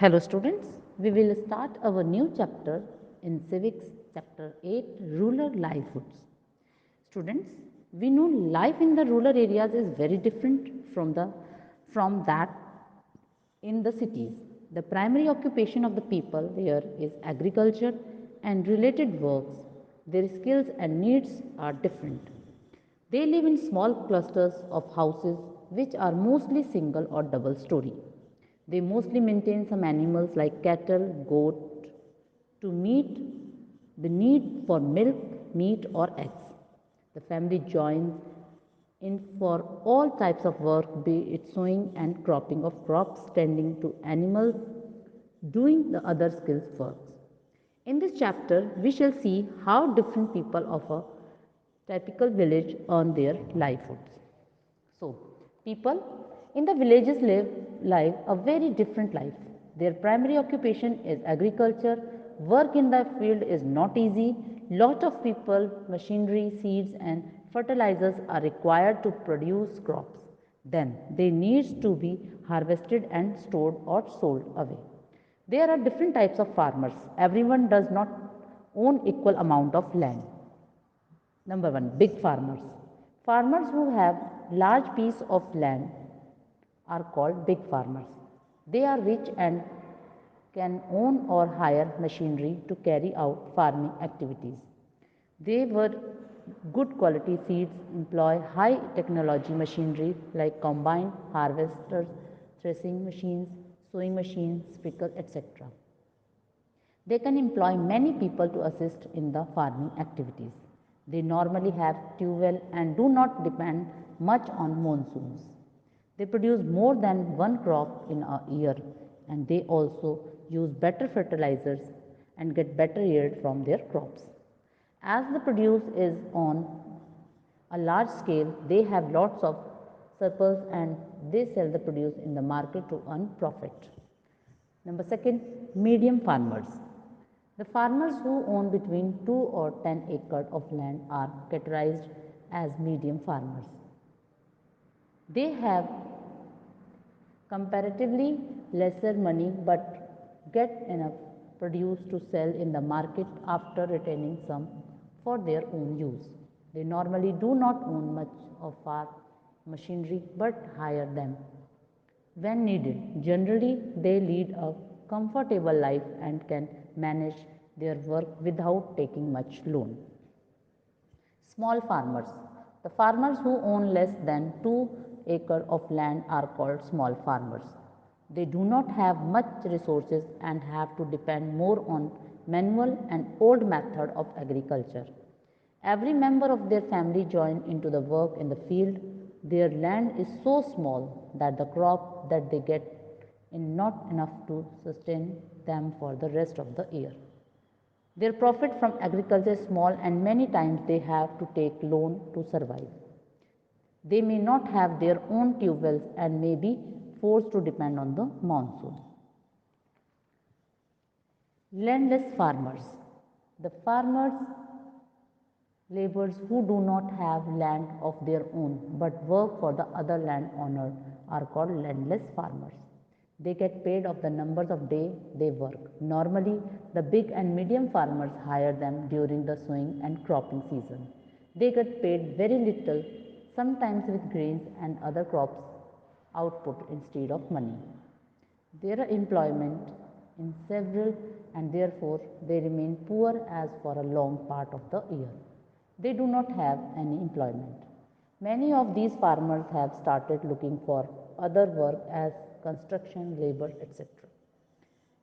Hello students, we will start our new chapter in Civics chapter 8 Rural Livelihoods. Students, we know life in the rural areas is very different from that in the cities. The primary occupation of the people here is agriculture and related works. Their skills and needs are different. They live in small clusters of houses which are mostly single or double story. They mostly maintain some animals like cattle, goat to meet the need for milk, meat or eggs. The family joins in for all types of work, be it sowing and cropping of crops, tending to animals, doing the other skills works. In this chapter, we shall see how different people of a typical village earn their livelihoods. So, people in the villages live a very different life. Their primary occupation is agriculture. Work in the field is not easy. Lot of people, machinery, seeds and fertilizers are required to produce crops. Then they need to be harvested and stored or sold away. There are different types of farmers. Everyone does not own equal amount of land. Number one, big farmers. Farmers who have large piece of land are called big farmers. They are rich and can own or hire machinery to carry out farming activities. They were good quality seeds, employ high technology machinery like combine, harvesters, threshing machines, sowing machines, sprinkler, etc. They can employ many people to assist in the farming activities. They normally have tube well and do not depend much on monsoons. They produce more than one crop in a year and they also use better fertilizers and get better yield from their crops. As the produce is on a large scale, they have lots of surplus and they sell the produce in the market to earn profit. Number second, medium farmers. The farmers who own between 2 or 10 acres of land are categorized as medium farmers. They have comparatively lesser money but get enough produce to sell in the market after retaining some for their own use. They normally do not own much of farm machinery but hire them when needed. Generally, they lead a comfortable life and can manage their work without taking much loan. Small farmers. The farmers who own less than 2 acres of land are called small farmers. They do not have much resources and have to depend more on manual and old method of agriculture. Every member of their family join into the work in the field. Their land is so small that the crop that they get is not enough to sustain them for the rest of the year. Their profit from agriculture is small and many times they have to take loan to survive. They may not have their own tube wells and may be forced to depend on the monsoon. Landless farmers. The farmers laborers who do not have land of their own but work for the other landowner are called landless farmers. They get paid of the numbers of days they work. Normally, the big and medium farmers hire them during the sowing and cropping season. They get paid very little, sometimes with grains and other crops output instead of money. Their employment in several and therefore they remain poor as for a long part of the year. They do not have any employment. Many of these farmers have started looking for other work as construction, labor, etc.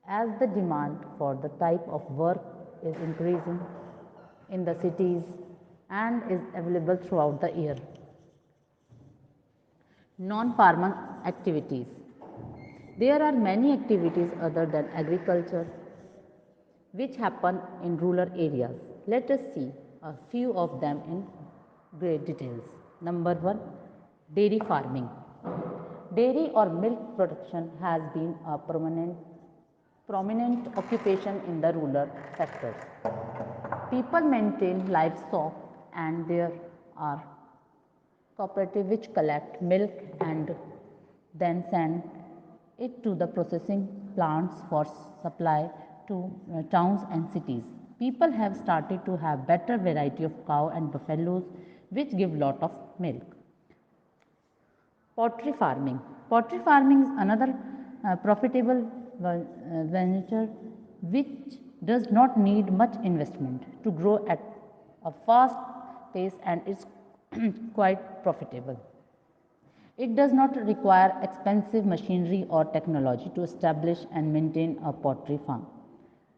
As the demand for the type of work is increasing in the cities and is available throughout the year. Non-farming activities. There are many activities other than agriculture which happen in rural areas. Let us see a few of them in great details. Number one, dairy farming. Dairy or milk production has been a prominent occupation in the rural sectors. People maintain livestock and there are cooperatives which collect milk and then send it to the processing plants for supply to towns and cities. People have started to have better variety of cow and buffaloes which give lot of milk. Pottery farming. Pottery farming is another profitable venture which does not need much investment to grow at a fast pace and is quite profitable. It does not require expensive machinery or technology to establish and maintain a pottery farm.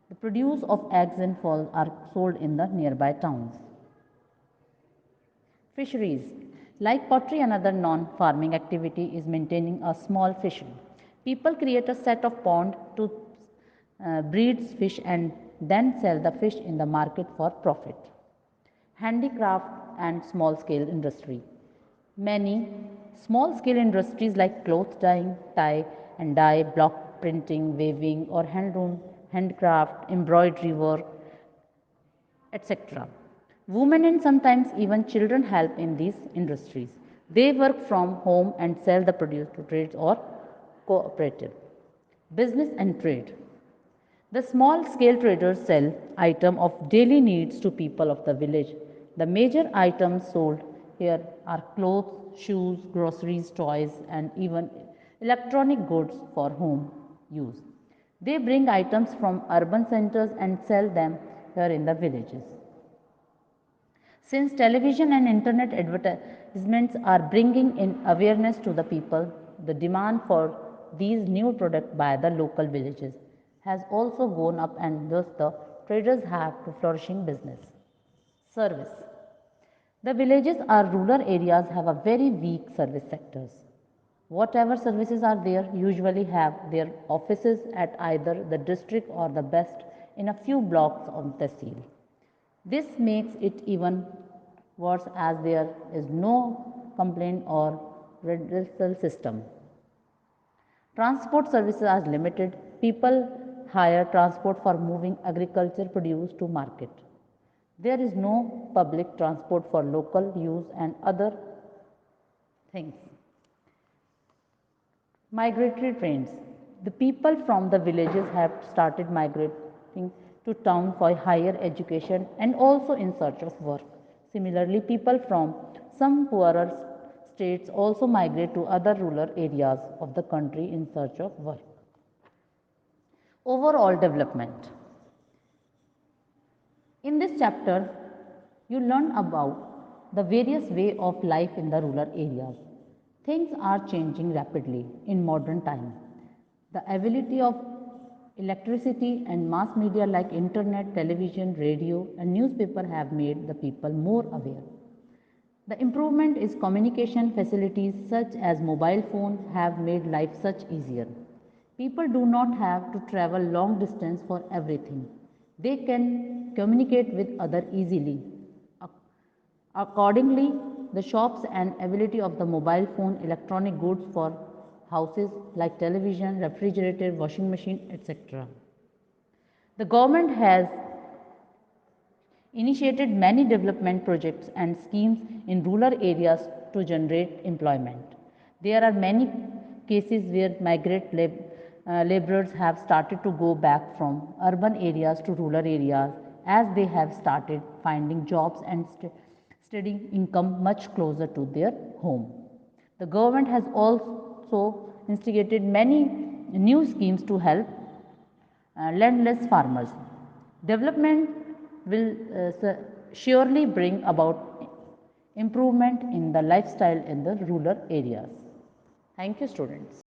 The produce of eggs and falls are sold in the nearby towns. Fisheries. Like pottery, another non-farming activity is maintaining a small fishery. People create a set of pond to breed fish and then sell the fish in the market for profit. Handicraft and small scale industry. Many small scale industries like cloth dyeing, tie and dye, block printing, weaving or handcraft, embroidery work, etc. Women and sometimes even children help in these industries. They work from home and sell the produce to trades or cooperative. Business and trade. The small scale traders sell items of daily needs to people of the village. The major items sold here are clothes, shoes, groceries, toys and even electronic goods for home use. They bring items from urban centers and sell them here in the villages. Since television and internet advertisements are bringing in awareness to the people, the demand for these new products by the local villages has also gone up and thus the traders have to flourishing business. Service. The villages or rural areas have a very weak service sectors. Whatever services are there usually have their offices at either the district or the best in a few blocks of the tehsil. This makes it even worse as there is no complaint or redressal system. Transport services are limited. People hire transport for moving agriculture produce to market. There is no public transport for local use and other things. Migratory trends. The people from the villages have started migrating to town for higher education and also in search of work. Similarly, people from some poorer states also migrate to other rural areas of the country in search of work. Overall development. In this chapter, you learn about the various way of life in the rural areas. Things are changing rapidly in modern times. The ability of electricity and mass media like internet, television, radio and newspaper have made the people more aware. The improvement is communication facilities such as mobile phone have made life such easier. People do not have to travel long distance for everything. They can communicate with others easily. Accordingly, the shops and ability of the mobile phone, electronic goods for houses like television, refrigerator, washing machine, etc. The government has initiated many development projects and schemes in rural areas to generate employment. There are many cases where migrant laborers have started to go back from urban areas to rural areas as they have started finding jobs and steady income much closer to their home. The government has also instigated many new schemes to help landless farmers. Development will surely bring about improvement in the lifestyle in the rural areas. Thank you, students.